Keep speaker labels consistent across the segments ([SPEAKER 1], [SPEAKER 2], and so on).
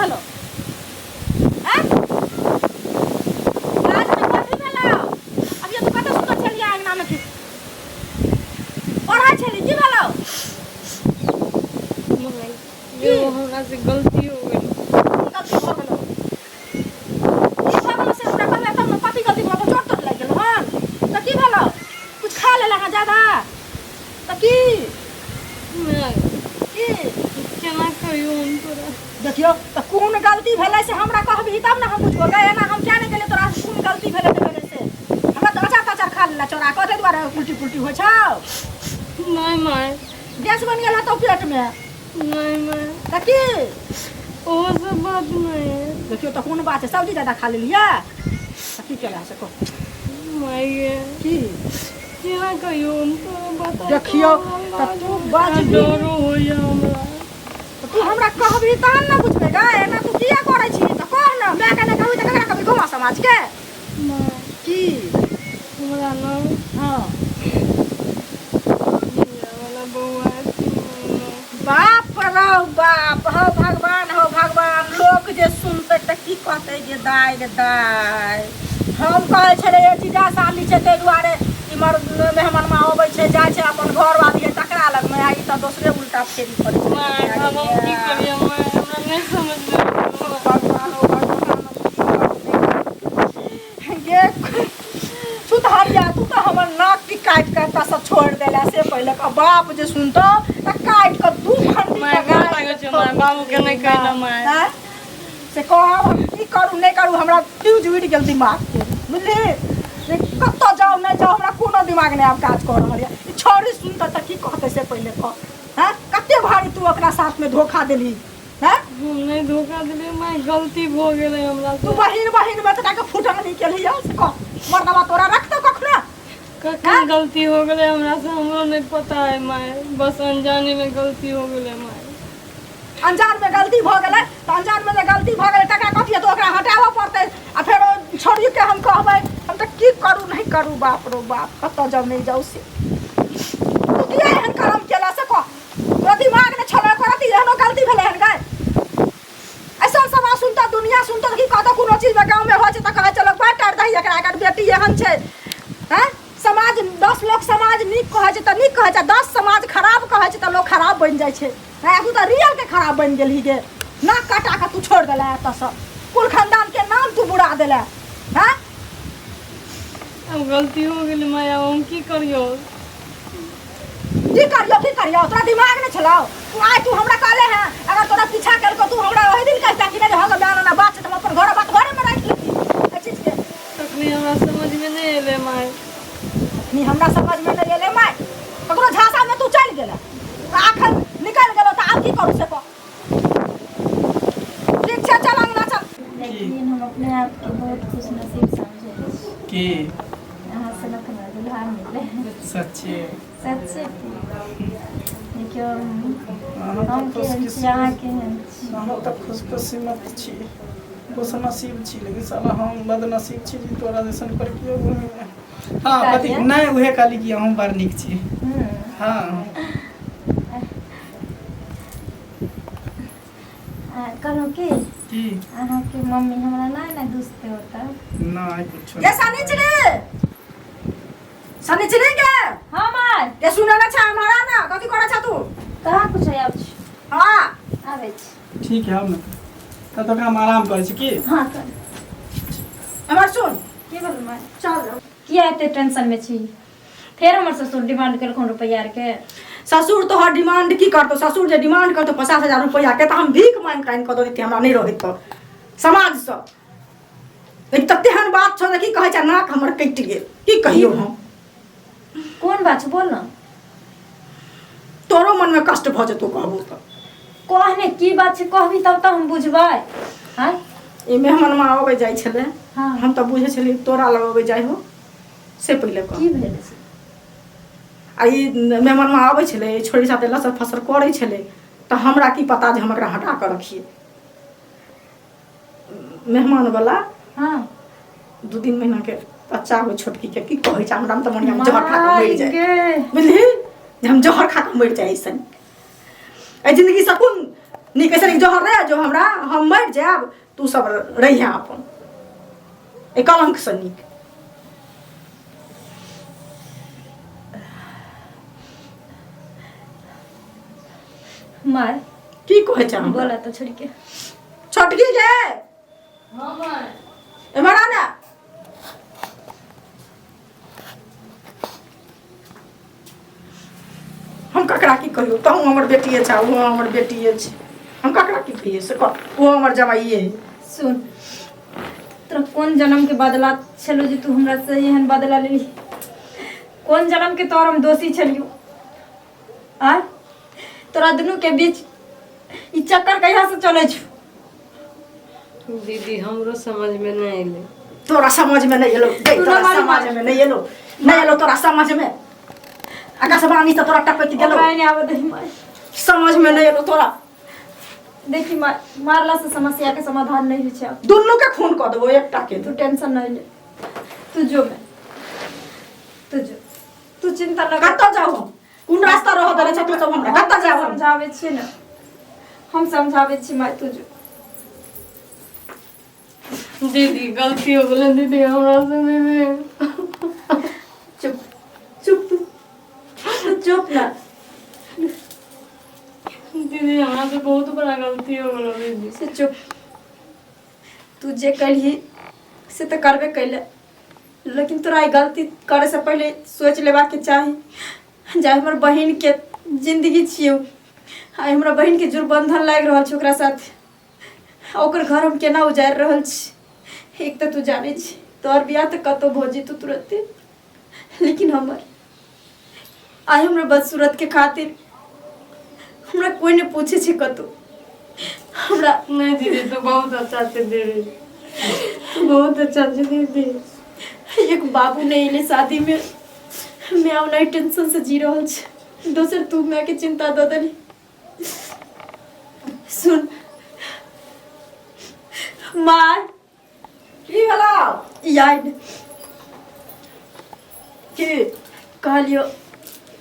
[SPEAKER 1] भेलो हैं आज तो कथि भेलो अब ये तो कत सुंदर छलिया अंगना में की पढ़ा छली की भेलो
[SPEAKER 2] माई ये हमरा से गलती हो गई
[SPEAKER 1] गलती हो गेलो ई भगलो से हमरा कहले तब न कथि गलती भलो चोट तोड़ लाग गेलो हन त की भेलो कुछ खा लेला हां ज्यादा त की
[SPEAKER 2] केना कहियो हम तोरा
[SPEAKER 1] देखियो त कोन गलती भेलै से हमरा कहबी तब न हम बुझबो गए ना हम क्या नहीं गेले तोरा से कोन गलती भेलै तेरे से हमरा तो अचार तचार खा लेला चोरा कते द्वारा उल्टी पुल्टी होय छौ
[SPEAKER 2] नहीं माय
[SPEAKER 1] गैस बन गेल तो पेट में
[SPEAKER 2] नहीं माय
[SPEAKER 1] त की
[SPEAKER 2] ओ सब बात नहीं
[SPEAKER 1] देखियो त कोन बात है सब्जी ज्यादा खा लेलिया त की केला से को
[SPEAKER 2] माय
[SPEAKER 1] की
[SPEAKER 2] केना कहियो हम तोरा बता
[SPEAKER 1] देखियो त तू बाज
[SPEAKER 2] डरो होइया हमरा
[SPEAKER 1] तू हमरा कहबी तहन न बुझबे गे एना तू किया करै छी त कह न मैं कने कहबी त ककरा कहबी घुमा समाज के
[SPEAKER 2] माय
[SPEAKER 1] की
[SPEAKER 2] हमरा ना
[SPEAKER 1] हां
[SPEAKER 2] वाला बउआ
[SPEAKER 1] बाप रो बाप हो भगवान लोग जे सुनते त की कहते जे दाय रे दाय हम कहै छले ए जीजा साली छै ते दुआरे इमर मेहमान मा आबै छै जाय छै अपन घर वाली टकरा लग में आई त दूसरे उल्टा फेरी करे
[SPEAKER 2] माय हम की करिए माय हमरा नहीं समझ में
[SPEAKER 1] भगवान ओ भगवान ये सुधारिया तू तो हमर नाक की काट के तस छोड़ देला से पहले का बाप जे सुनतो त काट के दू खंड
[SPEAKER 2] माय गाल लागै छै माय बाबू के नहीं कहना माय
[SPEAKER 1] से कहब की करू नहीं करू हमरा फ्यूज उड़ गेल दिमाग के बुझली से कत जाओ नहीं जाओ हमरा कोनो दिमाग नहीं आब काज कर रहल है ई छोरी सुनता त की कहते से पहले कह हैं कते भारी तू ओकरा साथ में धोखा देली हैं
[SPEAKER 2] हम नहीं धोखा दिले माय गलती हो गेलै हमरा
[SPEAKER 1] तू बहिन में त के फुटन नहीं केली है से कह मरदवा तोरा रख तो कखना
[SPEAKER 2] कखन गलती हो गेलै हमरा से हमरो नहीं पता है माय बस अनजाने में गलती हो गेलै माय
[SPEAKER 1] अनजान में गलती भ गेलै त अनजान में जे गलती भ गेलै तकरा कथि तो ओकरा हटाबो पड़तै आ फेर छोड़ी के हम कहबै हम त की करू नहीं करू बाप रो बाप कत जाऊ नहीं जाऊ से तू किया एहन काम केला से कह तो दिमाग ने छले करती एहनो गलती भेलै हन गए ऐसा समाज सुनता दुनिया सुनता कि कतो कोनो चीज में गांव में हो छै त कहै चलो बाटर दही एकरा एकर बेटी एहन छै हैं समाज 10 लोग समाज नीक कहै छै त नीक कहै छै 10 समाज खराब कहै छै त लोग खराब बन जाइ छै है तू तो रियल के खराब बन गेली गे नाक काटा के तू छोड़ देला त सब कुल खानदान के नाम तू बुरा देला हैं
[SPEAKER 2] अब गलती हो गेलै माय अब हम की करियो
[SPEAKER 1] की करियो तोरा दिमाग ने छलाओ तू आय तू हमरा कहले है अगर तोरा पीछा कर को तू हमरा ओहि दिन कहता कि नहीं होगा बयान ना बात हम अपन घर बात घरे में राख लेती ए चीज के
[SPEAKER 2] तखनी हमरा समझ में नहीं एले माय
[SPEAKER 1] नहीं हमरा समझ में नहीं एले माय ककरो झांसा में तू चल गेला आखन निकल गेलो त आब की करू से को ठीक छै चल अंगना चल
[SPEAKER 3] लेकिन हम अपने आप को बहुत खुश नसीब समझे
[SPEAKER 4] की
[SPEAKER 3] यहाँ से लखनऊ दुल्हा मिले
[SPEAKER 4] सच्चे
[SPEAKER 3] सच्चे देखियो
[SPEAKER 4] हम
[SPEAKER 3] हम
[SPEAKER 4] तो
[SPEAKER 3] के
[SPEAKER 4] खुशकिस्मत
[SPEAKER 3] यहाँ के हैं
[SPEAKER 4] हम तो खुशकिस्मत छी खुश नसीब छी लेकिन साला हम बदनसीब छी जी तोरा जैसन पर कियो घूमे हां कथि नहीं उहे काली की हम बार निक छी हां
[SPEAKER 3] करो की
[SPEAKER 4] की
[SPEAKER 3] अहाँ के मम्मी हमरा ना दुस्ते होता
[SPEAKER 4] नहीं कुछ
[SPEAKER 1] ये सनिचरे के
[SPEAKER 3] हाँ मार
[SPEAKER 1] ये सुने ना छा हमारा ना कथि करे छा तू
[SPEAKER 3] कहाँ कुछ है अब
[SPEAKER 1] हां
[SPEAKER 3] आवे छी
[SPEAKER 4] ठीक है हम त तो हम आराम करे छी की
[SPEAKER 3] हाँ कर
[SPEAKER 1] हमर सुन
[SPEAKER 3] की बोल मार
[SPEAKER 1] चल
[SPEAKER 3] किया एते टेंशन में छी फिर हमर ससुर डिमांड केलखुन रुपैया के
[SPEAKER 1] ससुर तो हर डिमांड की करतो ससुर जे डिमांड करतो 50,000 रुपया के त हम भीख मांग काइन क देती हमरा नहीं रहित तो समाज से एक त तेहन बात छ कि कहै छ नाक हमर कटि गेल की कहियो हम
[SPEAKER 3] कौन बात छै बोल ना
[SPEAKER 1] तोरो मन में कष्ट भ जतो कहबो त
[SPEAKER 3] कहने की बात छै कहबी तब त हम बुझबै हां
[SPEAKER 1] ए मेहमान मा आबै जाय छले
[SPEAKER 3] हां
[SPEAKER 1] हम त बुझे छली तोरा लगाबै जाय हो से पहिले कह
[SPEAKER 3] की भेल छै
[SPEAKER 1] आई मेहमान मा आबै छले छोरी साथे लसर फसर करै छले त हमरा की पता जे हम एकरा हटा के रखिए मेहमान वाला
[SPEAKER 3] हां
[SPEAKER 1] 2-3 महीना के बच्चा हो छोटकी के की कहै छ हमरा त मनिया में जहर खा के मर जाय बुझली जे हम जहर खा के मर जाय ऐसन ए जिंदगी सकून नीक ऐसे जोहर रहे जो हमरा हम मर जाब तू सब रही अपन ए कलंक से नीक।
[SPEAKER 3] माय
[SPEAKER 1] की कहे छ हम
[SPEAKER 3] बोला तो छोड़ के
[SPEAKER 1] छोटकी के
[SPEAKER 2] हाँ माय
[SPEAKER 1] एमरा ना हम ककरा की कहियो तो हमर बेटी छ वो हमर बेटी छ हम ककरा की कहिए से वो हमर जमाइए है।
[SPEAKER 3] सुन तोरा कौन जन्म के बदला छलो जे तू हमरा से एहन बदला लेली? कौन जन्म के तोर हम दोषी छलियो? आ तोरा दुनू के बीच ई चक्कर कहिया से चले छ?
[SPEAKER 2] दीदी हमरो समझ में नहीं आइले।
[SPEAKER 1] तोरा समझ में नहीं एलो तोरा समझ में नहीं एलो तोरा समझ में आकाशवाणी से तोरा टपक गेलो
[SPEAKER 3] ओकरा नहीं आवे दही माय।
[SPEAKER 1] समझ में नहीं एलो तोरा।
[SPEAKER 3] देखी मारला से समस्या के समाधान नहीं होइ छै।
[SPEAKER 1] दुनू के खून क देबो एकटा के
[SPEAKER 3] तू टेंशन नहीं ले। तू जो मैं तू जो तू चिंता न कर।
[SPEAKER 1] कत्ता जाऊ हम कोन रास्ता रह दरे छ तू सब हमरा कत्ता जाऊ हम
[SPEAKER 3] समझावे छी ना हम समझावे छी माय तू जो।
[SPEAKER 2] दीदी गलती हो गेलै दीदी हमरा से दीदी।
[SPEAKER 3] चुप चुप तू चुप ना।
[SPEAKER 2] दीदी हमरा से बहुत बड़ा गलती हो गेलो दीदी।
[SPEAKER 3] से चुप तू जे कही से तो करबे कैले लेकिन तोरा गलती करे से पहले सोच लेबा के चाही। जा हमर बहन के जिंदगी छियो आइ हमरा बहन के जुर्बंधन लाग रहल छै ओकरा साथ ओकर घर हम केना उजाड़ रहल छी। एक तो तू जाने छी तोर बियाह तो कतो भोजी तू तुरंते लेकिन हमर आइ हमरा बदसूरत के खातिर हमरा कोई ने पूछे छै कतो हमरा
[SPEAKER 2] नहीं दीदी तो बहुत अच्छा से दीदी तू बहुत अच्छा से दीदी।
[SPEAKER 3] एक बाबू ने इले शादी में मैं नहीं टेंशन से जी रहल छै। दोसर तू मैं के चिंता द देली। सुन मार
[SPEAKER 1] की भेला
[SPEAKER 3] याद
[SPEAKER 1] की
[SPEAKER 3] कहलियो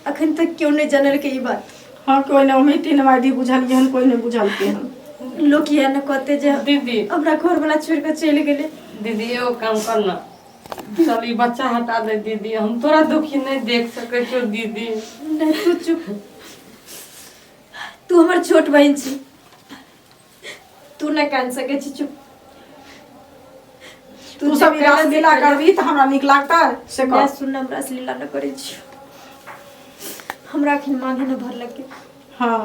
[SPEAKER 3] अखन तक क्यों नहीं जानल के ई बात?
[SPEAKER 1] हां कोई ने उम्मीद तीन वादी बुझलिए हन कोई ने बुझलके हन।
[SPEAKER 3] लोग ये न कहते जे
[SPEAKER 2] दीदी
[SPEAKER 3] हमरा घर वाला छोड़ के चले गेले।
[SPEAKER 2] दीदी एगो काम करना चल ई बच्चा हटा दे दीदी हम तोरा दुखी नहीं देख सके छो दीदी।
[SPEAKER 3] नहीं तू चुप तू हमर छोट बहन छी तू न कान सके छी। चुप
[SPEAKER 1] तू सब रास लीला करबी त हमरा नीक लागता से
[SPEAKER 3] मैं
[SPEAKER 1] कह।
[SPEAKER 3] सुन हमरा से लीला न करे छी। हमरा अखन मांगे न भर लगे।
[SPEAKER 1] हां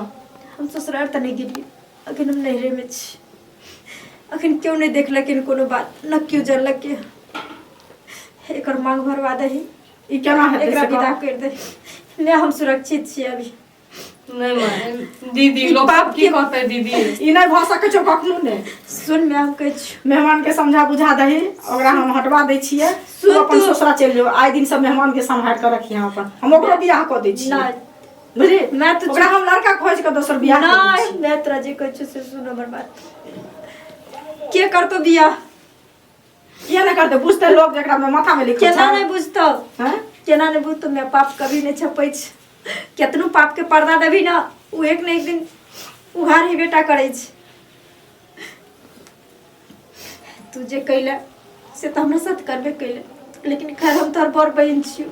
[SPEAKER 3] हम ससुराल त नहीं गेली अखन हम नहरे में छी। अखन क्यों नहीं देखलक इन कोनो बात न क्यों जानलक के एकर मांग भरवा दही
[SPEAKER 1] ई केना हेतै
[SPEAKER 3] एकरा
[SPEAKER 1] से
[SPEAKER 3] विदा
[SPEAKER 1] कह।
[SPEAKER 3] कर दे ले हम सुरक्षित छी अभी।
[SPEAKER 2] नहीं मां दीदी लोग
[SPEAKER 3] बाप
[SPEAKER 2] की कहते दीदी
[SPEAKER 1] ई नहीं भ सकै छौ कखनो ने।
[SPEAKER 3] सुन मैं हम कह छी
[SPEAKER 1] मेहमान के समझा बुझा दही ओकरा हम हटवा दै छियै तू
[SPEAKER 3] सुन
[SPEAKER 1] अपन
[SPEAKER 3] तू।
[SPEAKER 1] ससुरा चल जो आइ दिन सब मेहमान के संभाल के रखिए अपन हम ओकरो बियाह क दै छियै।
[SPEAKER 3] ना
[SPEAKER 1] बुझी
[SPEAKER 3] मैं तो
[SPEAKER 1] ओकरा हम लड़का खोज के दोसर बियाह क दै
[SPEAKER 3] नहीं
[SPEAKER 1] छियै।
[SPEAKER 3] मैं तोरा जे कह छी से सुन हमर बात। के करतो बियाह
[SPEAKER 1] किया नहीं करते बुझते लोग जेकरा में माथा में लिखै
[SPEAKER 3] केना
[SPEAKER 1] छै
[SPEAKER 3] नहीं बुझतो
[SPEAKER 1] हैं
[SPEAKER 3] केना नहीं बुझतो मैं पाप कभी नहीं छपै छी। केतनो पाप के पर्दा देबी ना उ एक न एक दिन उघार ही बेटा करे छी। तू जे कैले से तो हमरा साथ करबे कैले लेकिन खैर हम तोर बड़ बहन छियो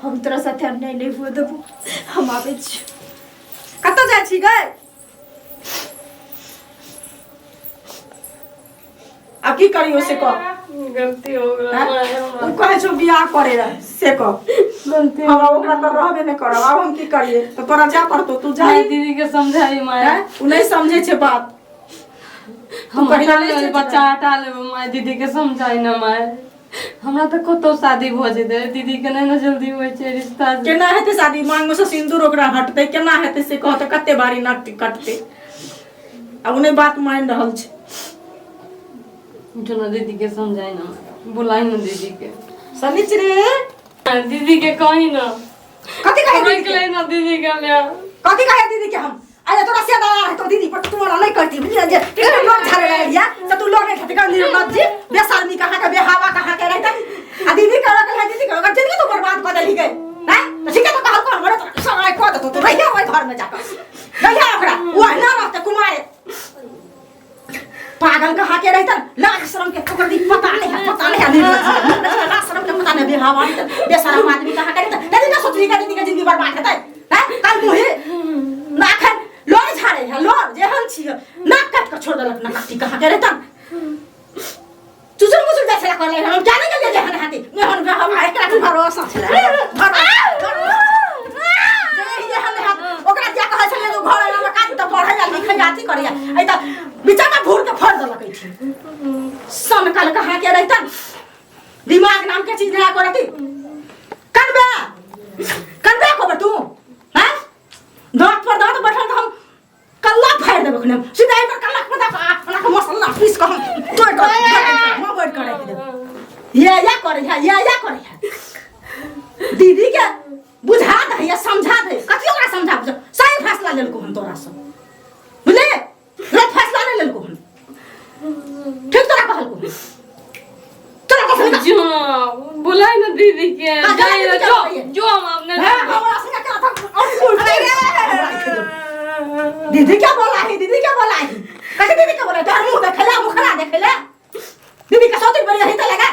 [SPEAKER 3] हम तोरा साथे अन्याय नहीं हुए देबो। हम आबै छी
[SPEAKER 1] कतऽ जाइ छी गए अब की करियो से कह।
[SPEAKER 2] गलती हो गेलै
[SPEAKER 1] हैं?
[SPEAKER 2] मां
[SPEAKER 1] उ
[SPEAKER 2] हमरा
[SPEAKER 1] कहे छौ बियाह करे ला से कह।
[SPEAKER 2] गलती
[SPEAKER 1] हम ओकरा तो रहबे नहीं करब अब हम की करिए तो तोरा जा पड़तो तू जा।
[SPEAKER 2] माय दीदी के समझाई माय
[SPEAKER 1] हैं? उ नहीं समझे छे बात।
[SPEAKER 2] हम
[SPEAKER 1] कहिया
[SPEAKER 2] हटा
[SPEAKER 1] नहीं
[SPEAKER 2] लेबै
[SPEAKER 1] सोचबै?
[SPEAKER 2] बच्चा हटा लेबै माय दीदी के समझाई ना माय हमरा तो कतो शादी भ जेतै दीदी के नहीं ना जल्दी होय छै रिश्ता।
[SPEAKER 1] केना हेतै शादी मांग में से सिंदूर ओकरा हटतै केना हेतै से कहत कते बारी नाक कटतै अब उन्हें बात मान रहल छै।
[SPEAKER 2] जो ना दीदी के समझाई ना बुलाई ना दीदी के
[SPEAKER 1] सनिचरे
[SPEAKER 2] दीदी के कही ना
[SPEAKER 1] कथी कहे दीदी
[SPEAKER 2] रोक
[SPEAKER 1] के?
[SPEAKER 2] ले ना दीदी के ले
[SPEAKER 1] कथी कहे दीदी के हम अरे तोरा से दाया है तो दीदी पर तुम्हारा नहीं करती बुझिया जे तेरे लोग झाड़े रहिया तो तू लोग नहीं खाती का निर्लज्ज जी बेशर्मी कहां का बेहावा कहां के रहता आ दीदी का रखल है दीदी का अगर जिंदगी तो बर्बाद कर देली गई हैं तो ठीक है तो कहल को हमरे तो सब आई को तो तू रहिया ओई घर में जाकर रहिया ओकरा पागल कहाँ के रहता लाज शर्म के पकड़ दी पता नहीं लाज शर्म के पता नहीं बिहावा बेशरम आदमी कहाँ के रहता नहीं ना सोच का जिंदगी बर्बाद होता है कल मुहे नाक लोर झाड़े है लोर जे हम छी नाक काट कर छोड़ देलक ना कट्टी कहाँ के रहता चुचुर मुचुर जैसे कर ले हम जाने के लिए जहन हाथी ने हम हम एकरा के भरोसा छले जे हम हाथ ओकरा जा कह छले घर में काट त पढ़े जा लिखे जाती करिया ए त बिचा में भूर के फोड़ देलक थी सन कल कहाँ के रहता दिमाग नाम के चीज नहीं करती कनबे को तू हैं दांत पर दांत बैठल तो हम कल्ला फाड़ देबे खने सीधा पर कल्ला पता अपना का मसाला पीस के हम तोड़ कर हम बैठ करे या करे है दीदी के बुझा दे या समझा दे कथि ओकरा समझा बुझ सही फैसला लेलको हम तोरा से बुझले गलत फैसला नहीं लेलको हम ठीक तोरा कहलको तोरा कहलको
[SPEAKER 2] जो बुलाए ना दीदी के जाए ना जो हम आपने
[SPEAKER 1] हमरा से क्या था दीदी क्या बोला है कैसे दीदी क्या बोला तार मुंह देखला मुखरा देखला दीदी का सोती बड़ी रही त लगा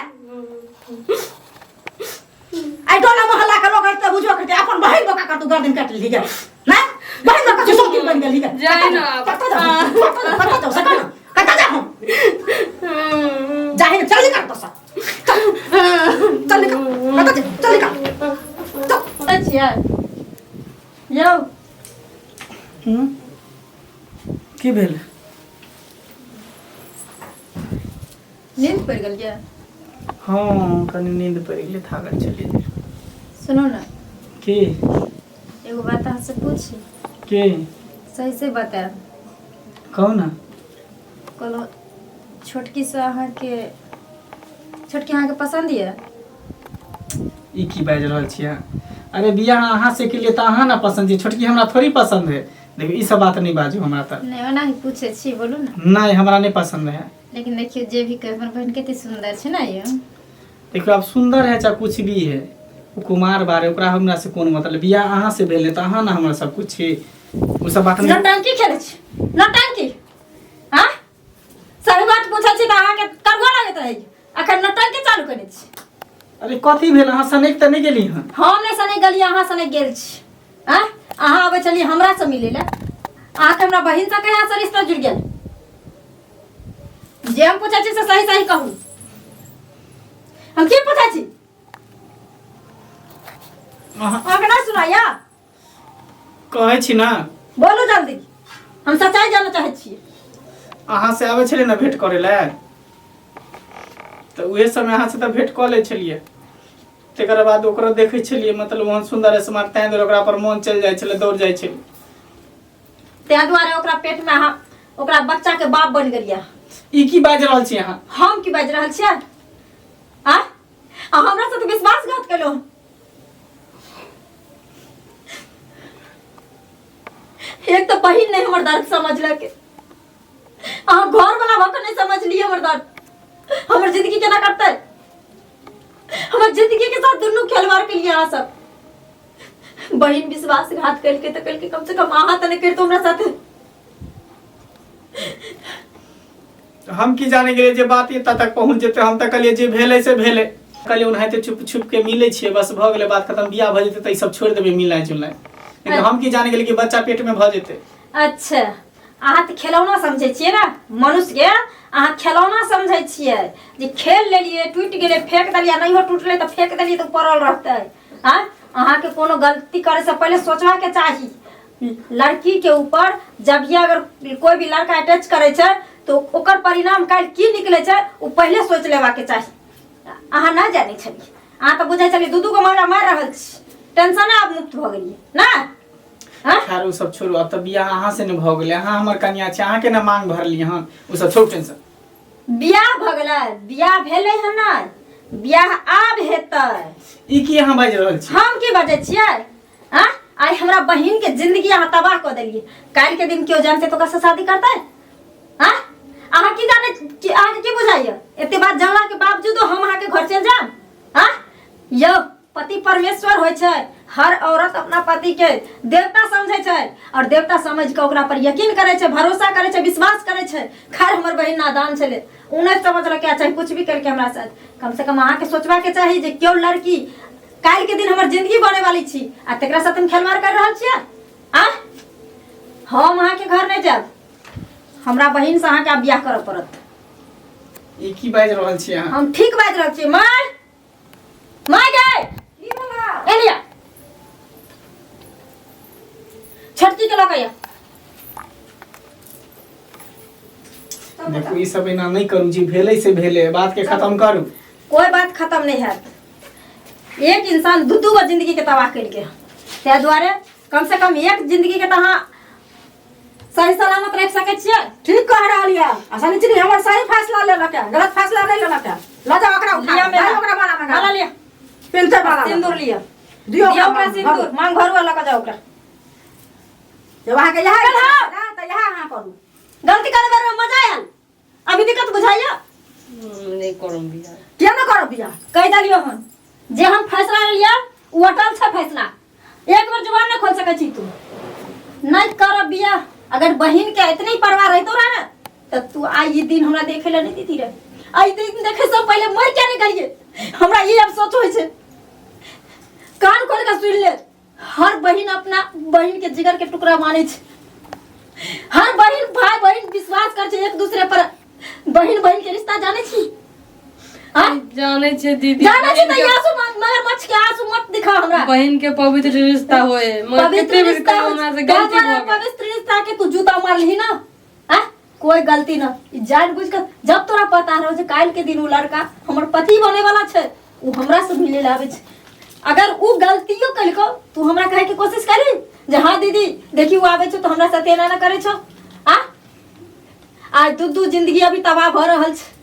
[SPEAKER 1] आई टोला मोहल्ला के लोग त बुझो के अपन बहिन बका कर तू गर्दन काट ली गया ना बहिन बका सोती बन गेली गया
[SPEAKER 2] जाए ना
[SPEAKER 1] कता जाओ सकल कता जाओ जाहे चल निकल तो सा चल निकल चल निकल
[SPEAKER 3] अच्छा यो
[SPEAKER 4] की भेल
[SPEAKER 3] नींद पड़ गल क्या
[SPEAKER 4] हाँ कनी नींद पड़ गेलै थाकल चली
[SPEAKER 3] सुनो ना
[SPEAKER 4] की
[SPEAKER 3] एगो बात आपसे पूछी
[SPEAKER 4] की
[SPEAKER 3] सही से बता
[SPEAKER 4] कहू ना
[SPEAKER 3] कहलो छोटकी से अहाँ के पसंद है
[SPEAKER 4] ई की बाजि रहल छियै अरे बियाह अहाँ से के लिए तो अहाँ ना पसंद है छोटकी हमरा थोड़ी पसंद है देखियो ई सब बात नहीं बाजू हमरा त
[SPEAKER 3] नहीं ओना ही पूछे छी बोलू ना
[SPEAKER 4] नहीं हमरा नहीं पसंद है
[SPEAKER 3] लेकिन देखियो जे भी कहे हमर बहन कते सुंदर छै ना ये
[SPEAKER 4] देखियो अब सुंदर है चाहे कुछ भी है वो कुमार बारे ओकरा हमरा से कोन मतलब बियाह अहाँ से भेल त अहाँ ना हमरा सब कुछ छी उ सब बात नहीं
[SPEAKER 3] नौटंकी खेले छी नौटंकी हां सही बात पूछे छी त अहाँ के करगो लागत रही अखन नौटंकी चालू करे छी
[SPEAKER 4] अरे कथी भेल अहाँ सनेक त नहीं गेली हन
[SPEAKER 3] हम ने सने गली अहाँ सने गेल छी हां अहाँ आबे चली हमरा से मिले ले अहाँ के हमरा बहिन से कहे से रिश्ता जुड़ गेल जे हम पूछे छी से सही सही कहू हम की पूछे छी अहाँ के ना सुनाया
[SPEAKER 4] कहै छी ना
[SPEAKER 3] बोलू जल्दी हम सच्चाई जानना चाहे छी
[SPEAKER 4] अहाँ से आवे छले ना भेंट करे ले तो उहे समय अहाँ से त भेंट क ले छलिए तेकर बाद ओकरा देखै छलिए मतलब वहां सुंदर स्मार्ट तैं दर ओकरा पर मन चल जाय छले दौड़ जाय छले
[SPEAKER 3] ते द्वारे ओकरा पेट में अहाँ ओकरा बच्चा के बाप बन गेलिया
[SPEAKER 4] ई की बाज रहल छी अहाँ
[SPEAKER 3] हम की बाज रहल छियै आ हमरा से तो विश्वासघात केलो एक तो बहिन नहीं हमर दर्द समझलक अहाँ घर वाला भक नहीं समझ लिए हमर दर्द हमर जिंदगी केना करते हमर जिंदगी के साथ दुनू खिलवाड़ के लिए अहाँ सब बहिन विश्वासघात करके तो करके कम से कम अहाँ तने कर तो हमरा साथे
[SPEAKER 4] हम की जाने गेले जे बात एता तक पहुंच जेते हम त कहलिए जे भेले से भेले कहलिए उन्हाइते चुप छुप के मिले छिए बस भ गेले बात खत्म बियाह भ जेते त ई सब छोड़ देबे मिलनाइ जुलनाइ लेकिन हम की जाने गेले कि बच्चा पेट में भ जेते
[SPEAKER 3] अच्छा अहाँ तो खिलौना समझे छिए ना मनुष्य के अहाँ खिलौना समझे छिए जे खेल लेलिए टूट गेले फेंक देलिए नहीं हो टूटले तो फेंक देलिए तो पड़ल रहते हां अहाँ के कोनो गलती करे से पहले सोचवा के चाहिए लड़की के ऊपर जब भी अगर कोई भी लड़का अटैच करे छे तो ओकर परिणाम काल की निकले छे वो पहले सोच लेवा के चाहिए अहाँ ना जाने छली अहाँ तो बुझे छली दूधू को मार रहल छी टेंशन आप मुक्त भ गेलिए ना हां
[SPEAKER 4] खैर उ सब छोड़ू अब त बियाह अहाँ से न भ गेले अहाँ हमर कन्या छी अहाँ के न मांग भरली हन उ सब छोड़ टेंशन
[SPEAKER 3] बियाह भ गेलै बियाह भेलै हन ना बियाह आब हेतै
[SPEAKER 4] ई की अहाँ बाज रहल छी
[SPEAKER 3] हम की बाजै छियै हां आई हमरा बहिन के जिंदगी अहाँ तबाह क देलिए काल के दिन क्यों जानते तो ओकरा से शादी करतै हां अहाँ की जाने कि अहाँ की बुझाइए एते बात जानला के बावजूद हम अहाँ के घर चल जाम हां यो पति परमेश्वर होय छै। हर औरत अपना पति के देवता समझे छै और देवता समझ के ओकरा पर यकीन करे छै, भरोसा करे छै, विश्वास करे छै। खैर हमर बहिन नादान छले, उ नहीं समझल क्या चाहे कुछ भी करके हमरा साथ। कम से कम अहाँ के सोचबा के चाही जे क्यों लड़की काल के दिन हमर जिंदगी बने वाली छी आ तेकरा साथ हम खेलवाड़ कर रहल छियै। आ हम अहाँ के घर नहीं जाब, हमरा बहिन से अहाँ के आब बियाह करऽ पड़त।
[SPEAKER 4] ई की बाजि रहल छी अहाँ?
[SPEAKER 3] हम ठीक बात रहल छी। माय माय गए
[SPEAKER 1] की होला
[SPEAKER 3] एलिया छटकी के लगा या
[SPEAKER 4] देखो ई सब एना नहीं करू, जी भेले से भेले, बात के खत्म करू।
[SPEAKER 3] कोई बात खत्म नहीं है। एक इंसान दू गो जिंदगी के तबाह करके ते द्वारे कम से कम एक जिंदगी के तहाँ सही सलामत रख सके छियै।
[SPEAKER 1] ठीक कह रहल या असली चीज हमर सही फैसला ले लके, गलत फैसला नहीं ले लके। ल जा ओकरा उठा,
[SPEAKER 3] लिया मेरा
[SPEAKER 1] ओकरा माला में
[SPEAKER 3] माला लिया,
[SPEAKER 1] पिनते माला
[SPEAKER 3] सिंदूर लिया,
[SPEAKER 1] दियो
[SPEAKER 3] दिया ओकरा
[SPEAKER 1] ओकरा
[SPEAKER 3] सिंदूर, मांग घरवा लगा जाओ ओकरा।
[SPEAKER 1] जब वहां के यहाँ
[SPEAKER 3] चल हाँ।
[SPEAKER 1] ना त यहाँ हां करू।
[SPEAKER 3] गलती करे बारे में मजा आयल, अभी दिक्कत बुझाइया।
[SPEAKER 2] नहीं करूँ बियाह।
[SPEAKER 1] क्या ना करो बियाह?
[SPEAKER 3] कह दलियो हम जे हम फैसला लिया उ अटल छै फैसला, एक बार जुबान नहीं खोल सके छी तू। नहीं कर बियाह। अगर बहन के इतनी परवाह रहतो रहा ना तो तू आई ये दिन हमरा देखे ला नहीं दीती रे। आई दिन देखे से पहले मर क्या नहीं करिए। हमरा ये अफसोस होय छै। कान खोल के सुन ले, हर बहन अपना बहन के जिगर के टुकड़ा माने छै। हर बहन भाई बहन विश्वास कर छै एक दूसरे पर। बहन बहन के रिश्ता जाने छी? हां
[SPEAKER 2] जाने छे दीदी,
[SPEAKER 3] जाने छी त आंसू मगरमच्छ के आंसू मत दिखा हमरा।
[SPEAKER 2] बहन के पवित्र रिश्ता होए, मगर
[SPEAKER 3] पवित्र
[SPEAKER 2] कितने भी
[SPEAKER 3] रिश्ता
[SPEAKER 2] हमरा से गलती हो गई।
[SPEAKER 3] पवित्र रिश्ता के तू जूता मार ली ना, हां कोई गलती ना। जान बुझ कर जब तोरा पता रहो जे काल के दिन उ लड़का हमर पति बने वाला छै, उ हमरा से मिले लावे छै। अगर उ गलतियो कलको तू हमरा कहे के कोशिश करी जे हां दीदी देखी उ आवे छै तो हमरा साथे एना ना करे छो। हां आज दू जिंदगी अभी तबाह भ रहल छै।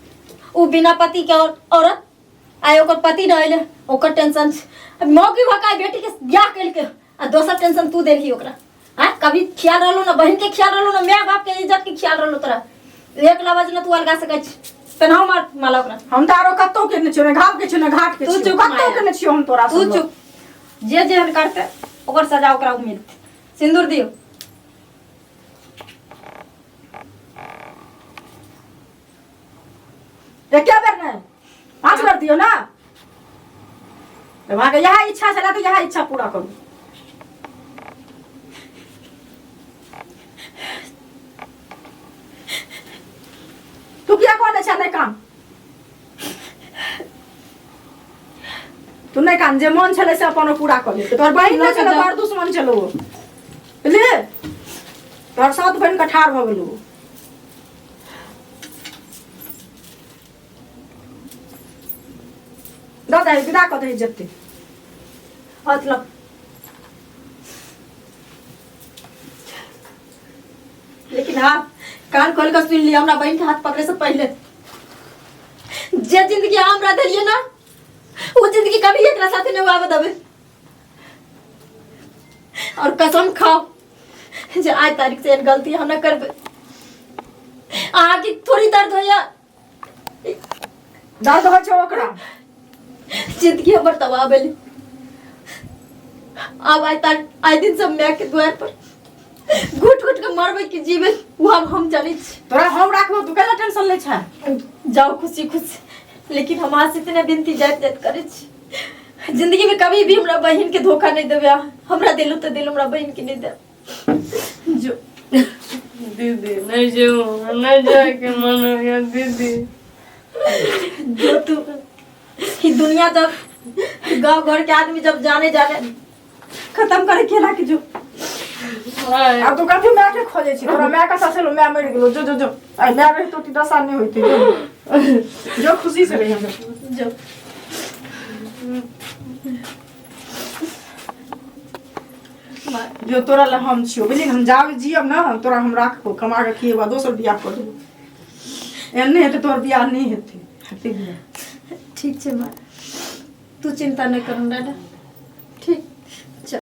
[SPEAKER 3] उ बिना पति के औरत आय ओकर पति रहले, ओकर टेंशन छै। मौकी भकाय बेटी के ब्याह कइल के आ दोसर टेंशन तू देली ओकरा। हां कभी ख्याल रहलो ना बहन के, ख्याल रहलो ना माय बाप के इज्जत के ख्याल रहलो तोरा। एक लवज न तू अलगा सकै छी। पेनाओ मार माला ओकरा।
[SPEAKER 1] हम तारो कत्तो के न छियो, घाव के छियो न घाट के
[SPEAKER 3] तू
[SPEAKER 1] छियो,
[SPEAKER 3] चुप
[SPEAKER 1] कत्तो के न छियो हम तोरा।
[SPEAKER 3] तू चुप, जे जेहन करते ओकर सजा ओकरा उम्मीद। सिंदूर दियो।
[SPEAKER 1] क्या बेर नहीं 5 बार दियो ना। वहां के यहाँ इच्छा चला तो यहाँ इच्छा पूरा करू। तू क्या कहने छे नहीं काम? तू नहीं काम जे मन छले से अपन पूरा कर ले। तोर बहिन ना चलो, तोर दुश्मन चलो ले, तोर साथ बहन का ठाड़ भ गेलू। दादा विदा कऽ दे जत्ते हाथ लो।
[SPEAKER 3] लेकिन हाँ कान खोल कर सुन लिया, हमरा बहन के हाथ पकड़े से पहले जे जिंदगी हमरा देलिए ना वो जिंदगी कभी एकरा साथे नहीं आवे देबे। और कसम खाओ जे आज तारीख से गलती हम ना करबे। आगे थोड़ी दर्द होया,
[SPEAKER 1] दर्द हो छो ओकरा।
[SPEAKER 3] जिंदगी हमर तबाह भेली। अब आइ दिन सब माय के द्वार पर घुट घुट के मरबे की जीवे वो हम जानी छी।
[SPEAKER 1] तोरा हम राखबो, तू केला टेंशन ले छै?
[SPEAKER 3] जाओ खुशी खुशी, लेकिन हम आज से इतने बिनती जात जात करे छी जिंदगी में कभी भी हमरा बहन के धोखा नहीं देबे। हमरा दिलो तो दिल, हमरा बहन के नहीं दे। जो
[SPEAKER 2] दीदी नहीं जाऊँ, नहीं जाए के मन हो गया दीदी।
[SPEAKER 3] जो तू ही दुनिया जब गांव घर के आदमी जब जाने खत्म करे केला के जो।
[SPEAKER 1] अब तो कथी मैं के खोजे छी? तोरा मैं का ससलो मैं मर गेलो। जो जो जो आई मैं रही तो 10 साल नहीं होती। जो जो खुशी से रही हम
[SPEAKER 3] जो
[SPEAKER 1] जो तोरा ला हम छियो बुझली। हम जाब जियब ना तोरा हम राखबो, कमा के खिएबा, दोसर बियाह कर देबो। एने हेते तोर बियाह नहीं हेते, हेते बियाह।
[SPEAKER 3] ठीक छे माँ, तू चिंता नहीं कर दादा।